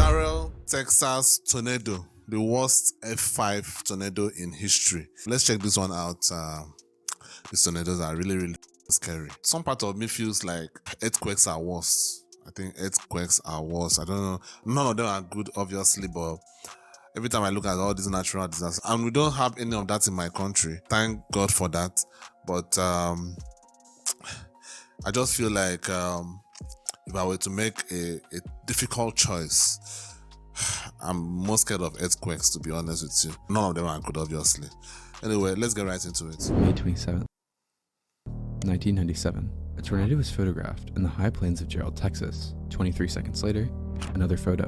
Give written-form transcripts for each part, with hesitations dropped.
Jarrell, Texas tornado, the worst F5 tornado in history. Let's check this one out. These tornadoes are really scary. Some part of me feels like earthquakes are worse. I think earthquakes are worse. I don't know. None of them are good, obviously, but every time I look at all these natural disasters, and we don't have any of that in my country. Thank God for that. But I just feel like if I were to make a difficult choice, I'm more scared of earthquakes, to be honest with you. None of them are good, obviously. Anyway, let's get right into it. May 27th, 1997. A tornado was photographed in the high plains of Jarrell, Texas. 23 seconds later, another photo.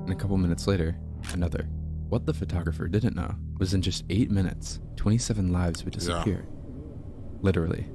And a couple minutes later, another. What the photographer didn't know was in just 8 minutes, 27 lives would disappear. Literally.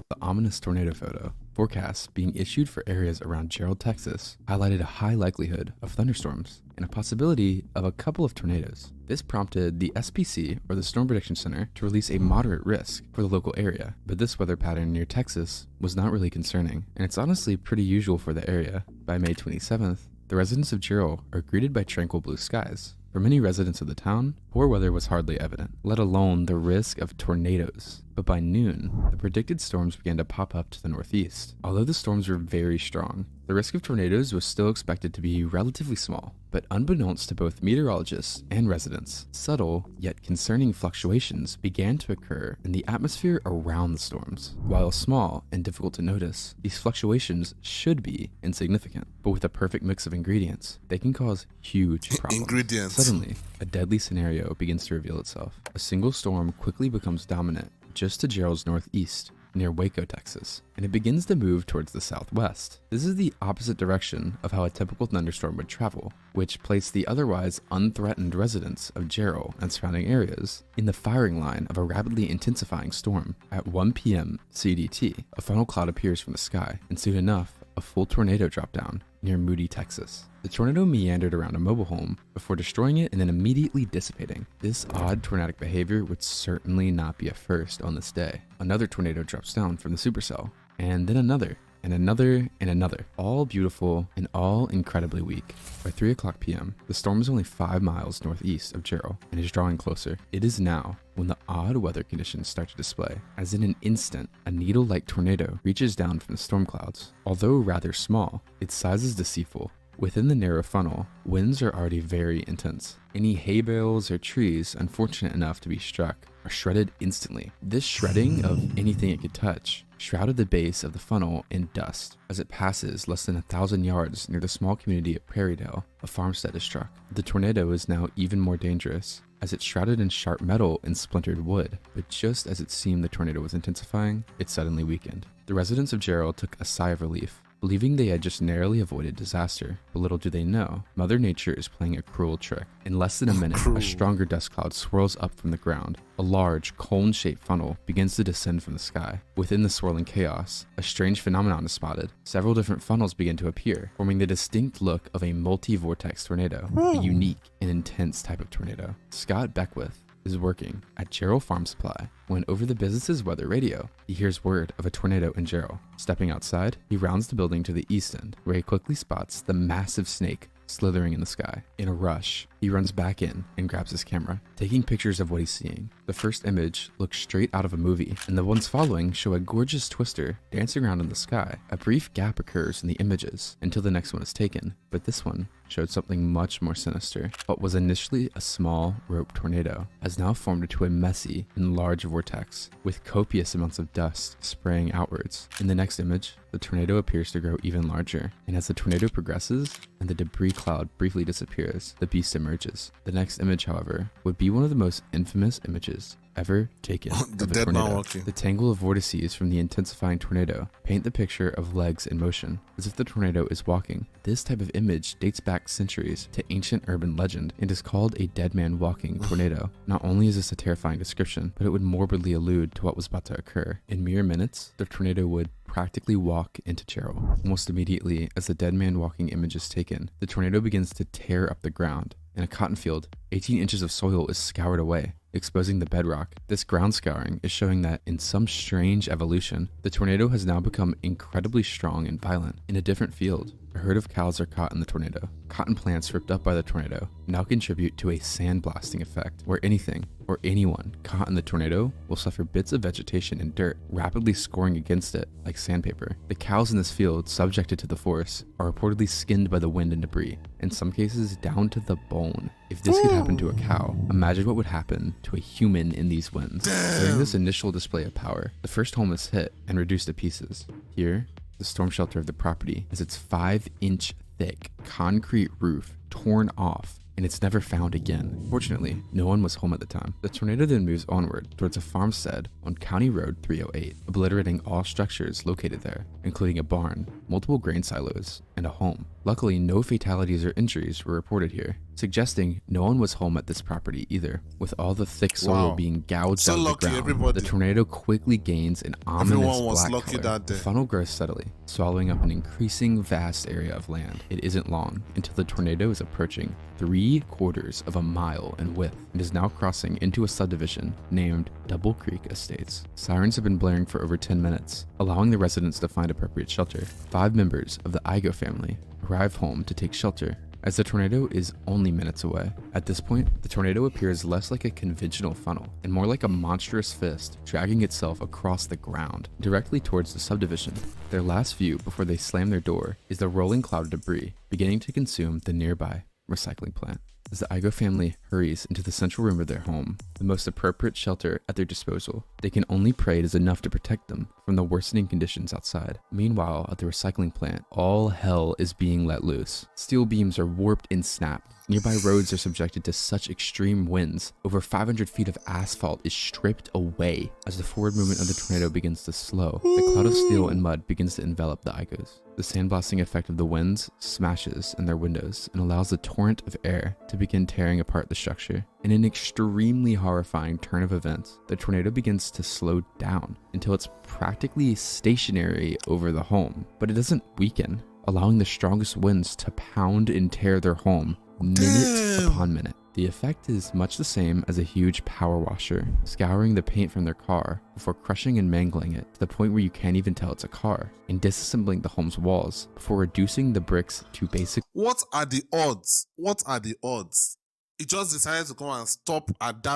The ominous tornado photo, forecasts being issued for areas around Jarrell, Texas, highlighted a high likelihood of thunderstorms and a possibility of a couple of tornadoes. This prompted the SPC, or the Storm Prediction Center, to release a moderate risk for the local area, but this weather pattern near Texas was not really concerning, and it's honestly pretty usual for the area. By May 27th, the residents of Jarrell are greeted by tranquil blue skies. For many residents of the town, poor weather was hardly evident, let alone the risk of tornadoes. But by noon, the predicted storms began to pop up to the northeast. Although the storms were very strong, the risk of tornadoes was still expected to be relatively small. But unbeknownst to both meteorologists and residents, subtle yet concerning fluctuations began to occur in the atmosphere around the storms. While small and difficult to notice, these fluctuations should be insignificant, but with a perfect mix of ingredients, they can cause huge problems. Suddenly, a deadly scenario begins to reveal itself. A single storm quickly becomes dominant just to Jarrell's northeast, near Waco, Texas, and it begins to move towards the southwest. This is the opposite direction of how a typical thunderstorm would travel, which placed the otherwise unthreatened residents of Jarrell and surrounding areas in the firing line of a rapidly intensifying storm. At 1 p.m. CDT, a funnel cloud appears from the sky, and soon enough, a full tornado dropped down near Moody, Texas. The tornado meandered around a mobile home before destroying it and then immediately dissipating. This odd tornadic behavior would certainly not be a first on this day. Another tornado drops down from the supercell, and then another, and another, and another. All beautiful and all incredibly weak. By 3 o'clock p.m., the storm is only 5 miles northeast of Jarrell and is drawing closer. It is now when the odd weather conditions start to display. As in an instant, a needle-like tornado reaches down from the storm clouds. Although rather small, its size is deceitful. Within the narrow funnel, winds are already very intense. Any hay bales or trees unfortunate enough to be struck are shredded instantly. This shredding of anything it could touch shrouded the base of the funnel in dust. As it passes less than 1,000 yards near the small community of Prairiedale, a farmstead is struck. The tornado is now even more dangerous, as it's shrouded in sharp metal and splintered wood, but just as it seemed the tornado was intensifying, it suddenly weakened. The residents of Jarrell took a sigh of relief, believing they had just narrowly avoided disaster. But little do they know, Mother Nature is playing a cruel trick. In less than a minute, a stronger dust cloud swirls up from the ground. A large, cone-shaped funnel begins to descend from the sky. Within the swirling chaos, a strange phenomenon is spotted. Several different funnels begin to appear, forming the distinct look of a multi-vortex tornado, a unique and intense type of tornado. Scott Beckwith is working at Jarrell Farm Supply when over the business's weather radio, he hears word of a tornado in Jarrell. Stepping outside, he rounds the building to the east end, where he quickly spots the massive snake slithering in the sky. In a rush, he runs back in and grabs his camera, taking pictures of what he's seeing. The first image looks straight out of a movie, and the ones following show a gorgeous twister dancing around in the sky. A brief gap occurs in the images until the next one is taken, but this one showed something much more sinister. What was initially a small rope tornado has now formed into a messy and large vortex with copious amounts of dust spraying outwards. In the next image, the tornado appears to grow even larger, and as the tornado progresses and the debris cloud briefly disappears, the beast emerges. The next image, however, would be one of the most infamous images ever taken of a tornado. The tangle of vortices from the intensifying tornado paint the picture of legs in motion, as if the tornado is walking. This type of image dates back centuries to ancient urban legend and is called a dead man walking tornado. Not only is this a terrifying description, but it would morbidly allude to what was about to occur. In mere minutes, the tornado would practically walk into Jarrell. Almost immediately, as the dead man walking image is taken, the tornado begins to tear up the ground, and a cotton field 18 inches of soil is scoured away, exposing the bedrock. This ground scouring is showing that, in some strange evolution, the tornado has now become incredibly strong and violent. In a different field, a herd of cows are caught in the tornado. Cotton plants ripped up by the tornado now contribute to a sandblasting effect, where anything or anyone caught in the tornado will suffer bits of vegetation and dirt, rapidly scoring against it like sandpaper. The cows in this field, subjected to the force, are reportedly skinned by the wind and debris, in some cases down to the bone. If this could happen to a cow, imagine what would happen to a human in these winds. During this initial display of power, the first home is hit and reduced to pieces. Here, the storm shelter of the property has its 5-inch thick concrete roof torn off, and it's never found again. Fortunately, no one was home at the time. The tornado then moves onward towards a farmstead on County Road 308, obliterating all structures located there, including a barn, multiple grain silos, and a home. Luckily, no fatalities or injuries were reported here, suggesting no one was home at this property either. With all the thick soil being gouged out of the ground, everybody. the tornado quickly gains an ominous Everyone was black lucky color. that day. The funnel grows steadily, swallowing up an increasing vast area of land. It isn't long until the tornado is approaching 3/4 of a mile in width and is now crossing into a subdivision named Double Creek Estates. Sirens have been blaring for over 10 minutes, allowing the residents to find appropriate shelter. 5 members of the Igo family arrive home to take shelter, as the tornado is only minutes away. At this point, the tornado appears less like a conventional funnel and more like a monstrous fist dragging itself across the ground, directly towards the subdivision. Their last view before they slam their door is the rolling cloud of debris beginning to consume the nearby recycling plant. As the Igo family hurries into the central room of their home, the most appropriate shelter at their disposal, they can only pray it is enough to protect them from the worsening conditions outside. Meanwhile, at the recycling plant, all hell is being let loose. Steel beams are warped and snapped. Nearby roads are subjected to such extreme winds. Over 500 feet of asphalt is stripped away as the forward movement of the tornado begins to slow. The cloud of steel and mud begins to envelop the Igos. The sandblasting effect of the winds smashes in their windows and allows the torrent of air to begin tearing apart the structure. In an extremely horrifying turn of events, the tornado begins to slow down until it's practically stationary over the home, but it doesn't weaken, allowing the strongest winds to pound and tear their home minute upon minute. The effect is much the same as a huge power washer scouring the paint from their car before crushing and mangling it to the point where you can't even tell it's a car, and disassembling the home's walls before reducing the bricks to basic. What are the odds? What are the odds? He just decided to come and stop at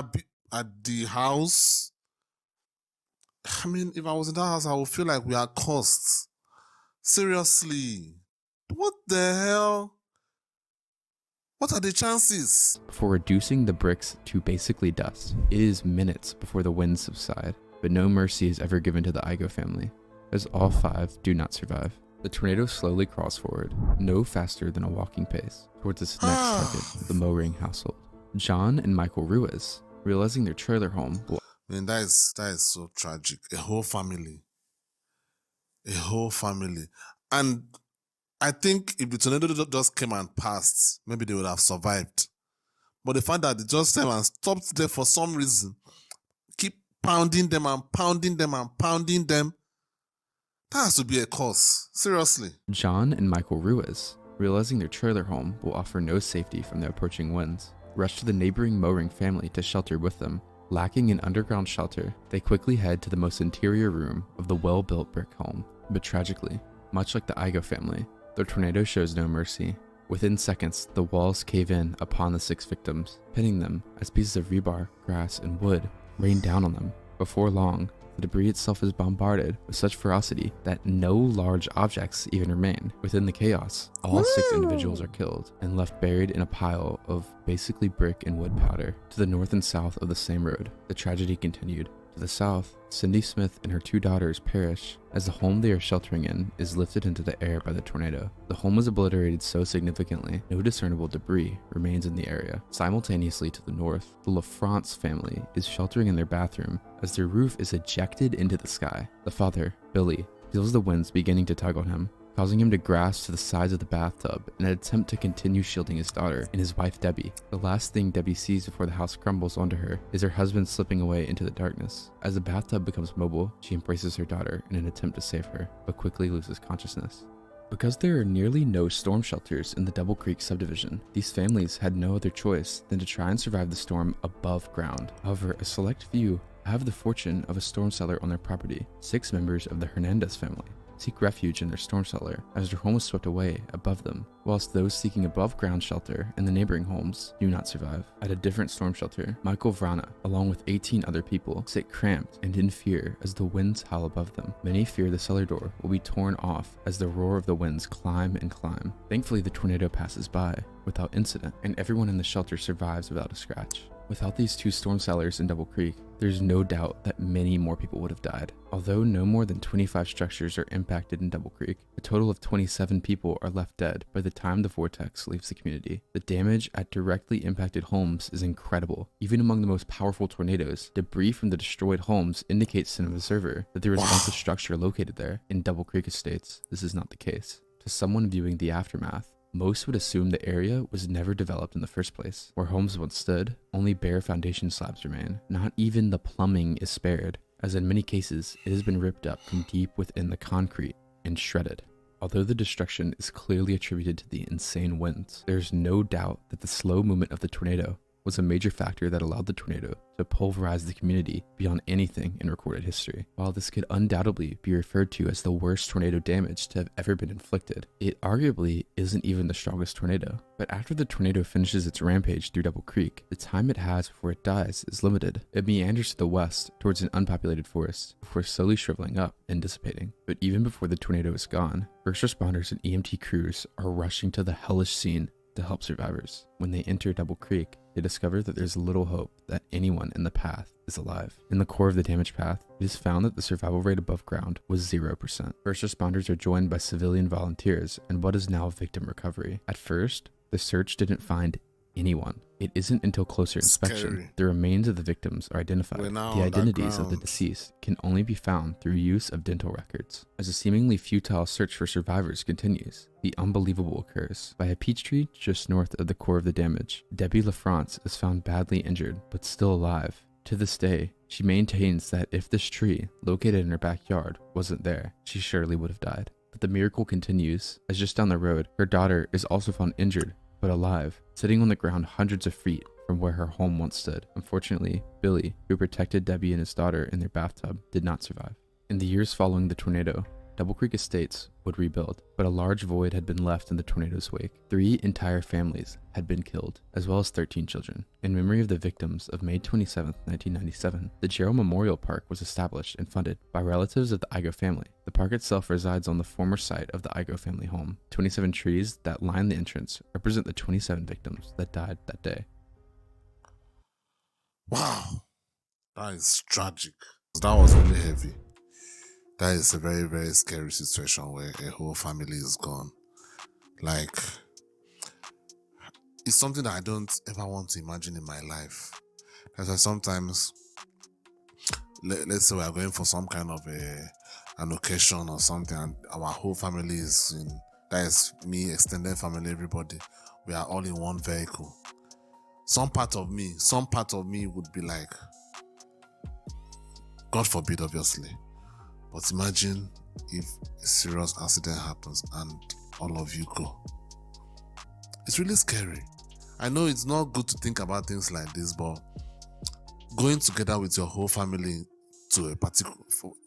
at the house. I mean, if I was in that house, I would feel like we are cursed. Seriously. What the hell? What are the chances? Before reducing the bricks to basically dust. It is minutes before the winds subside, but no mercy is ever given to the Igo family, as all 5 do not survive. The tornado slowly crawls forward, no faster than a walking pace, towards its next target, the Moring household. John and Michael Ruiz, realizing their trailer home will... I mean, that is so tragic. A whole family. A whole family. And I think if the tornado just came and passed, maybe they would have survived. But the fact that they just came and stopped there for some reason, keep pounding them and pounding them and pounding them, that has to be a cause. Seriously. John and Michael Ruiz, realizing their trailer home will offer no safety from the approaching winds, rush to the neighboring Moring family to shelter with them. Lacking an underground shelter, they quickly head to the most interior room of the well-built brick home. But tragically, much like the Igo family, the tornado shows no mercy. Within seconds, the walls cave in upon the 6 victims, pinning them as pieces of rebar, grass, and wood rain down on them. Before long, the debris itself is bombarded with such ferocity that no large objects even remain. Within the chaos, all 6 individuals are killed and left buried in a pile of basically brick and wood powder to the north and south of the same road. The tragedy continued. To the south, Cindy Smith and her 2 daughters perish as the home they are sheltering in is lifted into the air by the tornado. The home was obliterated so significantly, no discernible debris remains in the area. Simultaneously to the north, the LaFrance family is sheltering in their bathroom as their roof is ejected into the sky. The father, Billy, feels the winds beginning to tug on him, causing him to grasp to the sides of the bathtub in an attempt to continue shielding his daughter and his wife Debbie. The last thing Debbie sees before the house crumbles onto her is her husband slipping away into the darkness. As the bathtub becomes mobile, she embraces her daughter in an attempt to save her, but quickly loses consciousness. Because there are nearly no storm shelters in the Double Creek subdivision, these families had no other choice than to try and survive the storm above ground. However, a select few have the fortune of a storm cellar on their property. 6 members of the Hernandez family seek refuge in their storm cellar as their home was swept away above them, whilst those seeking above ground shelter in the neighboring homes do not survive. At a different storm shelter, Michael Vrana, along with 18 other people, sit cramped and in fear as the winds howl above them. Many fear the cellar door will be torn off as the roar of the winds climb and climb. Thankfully, the tornado passes by without incident, and everyone in the shelter survives without a scratch. Without these 2 storm cellars in Double Creek, there's no doubt that many more people would have died. Although no more than 25 structures are impacted in Double Creek, a total of 27 people are left dead by the time the vortex leaves the community. The damage at directly impacted homes is incredible. Even among the most powerful tornadoes, debris from the destroyed homes indicates to an observer that there was once a structure located there. In Double Creek estates, this is not the case. To someone viewing the aftermath, most would assume the area was never developed in the first place. Where homes once stood, only bare foundation slabs remain. Not even the plumbing is spared, as in many cases, it has been ripped up from deep within the concrete and shredded. Although the destruction is clearly attributed to the insane winds, there's no doubt that the slow movement of the tornado was a major factor that allowed the tornado to pulverize the community beyond anything in recorded history. While this could undoubtedly be referred to as the worst tornado damage to have ever been inflicted, it arguably isn't even the strongest tornado. But after the tornado finishes its rampage through Double Creek, the time it has before it dies is limited. It meanders to the west towards an unpopulated forest before slowly shriveling up and dissipating. But even before the tornado is gone, first responders and EMT crews are rushing to the hellish scene to help survivors. When they enter Double Creek, they discover that there's little hope that anyone in the path is alive. In the core of the damaged path, it is found that the survival rate above ground was 0%. First responders are joined by civilian volunteers and what is now victim recovery. At first, the search didn't find anyone. It isn't until closer inspection Scary. the remains of the victims are identified. We're now The on that identities of the ground. deceased can only be found through use of dental records. As a seemingly futile search for survivors continues, the unbelievable occurs. By a peach tree just north of the core of the damage, Debbie LaFrance is found badly injured but still alive. To this day, she maintains that if this tree, located in her backyard, wasn't there, she surely would have died. But the miracle continues, as just down the road, her daughter is also found injured but alive, sitting on the ground hundreds of feet from where her home once stood. Unfortunately, Billy, who protected Debbie and his daughter in their bathtub, did not survive. In the years following the tornado, Double Creek Estates would rebuild, but a large void had been left in the tornado's wake. 3 entire families had been killed, as well as 13 children. In memory of the victims of May 27, 1997, the Jarrell Memorial Park was established and funded by relatives of the Igo family. The park itself resides on the former site of the Igo family home. 27 trees that line the entrance represent the 27 victims that died that day. Wow, that is tragic. That was really heavy. That is a very, very scary situation where a whole family is gone. Like, it's something that I don't ever want to imagine in my life. Because I sometimes, let's say we are going for some kind of an occasion or something, and our whole family is in, that is me, extended family, everybody, we are all in one vehicle. Some part of me would be like, God forbid, obviously. But imagine if a serious accident happens and all of you go. It's really scary. I know it's not good to think about things like this, but going together with your whole family to a particular,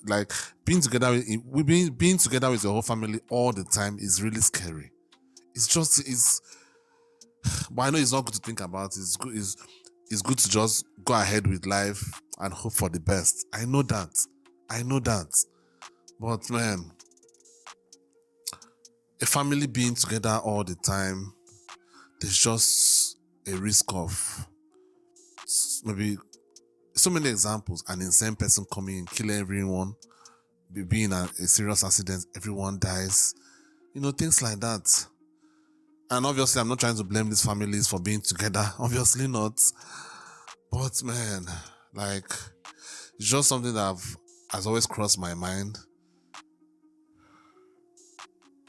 like being together with your whole family all the time is really scary. But I know it's not good to think about. It's good to just go ahead with life and hope for the best. I know that. But man, a family being together all the time, there's just a risk of maybe so many examples. An insane person coming in, killing everyone, being a serious accident, everyone dies. Things like that. And obviously, I'm not trying to blame these families for being together. Obviously not. But man, like, it's just something that has always crossed my mind.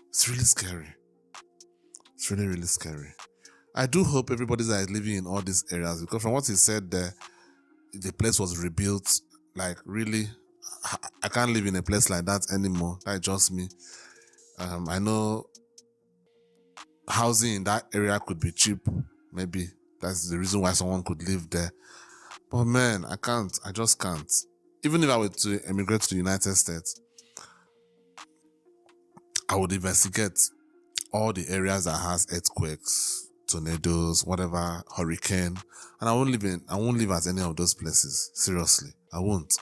It's really scary. It's really, really scary. I do hope everybody that is living in all these areas, because from what he said there, the place was rebuilt. Like, really, I can't live in a place like that anymore. That's just me. I know housing in that area could be cheap. Maybe that's the reason why someone could live there. But man, I can't. I just can't. Even if I were to emigrate to the United States, I would investigate all the areas that has earthquakes, tornadoes, whatever, hurricane, and I won't live at any of those places. Seriously, I won't.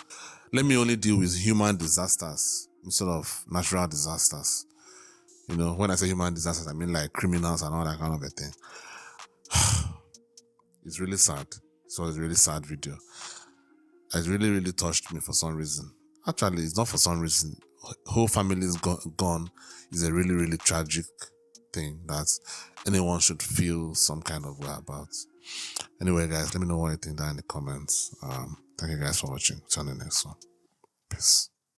Let me only deal with human disasters instead of natural disasters. You know, when I say human disasters, I mean like criminals and all that kind of a thing. It's really sad. So it's a really sad video. It really, really touched me for some reason. Actually, it's not for some reason. Whole family is gone is a really, really tragic thing that anyone should feel some kind of way about. Anyway, guys, let me know what you think down in the comments. Thank you guys for watching. See you on the next one. Peace.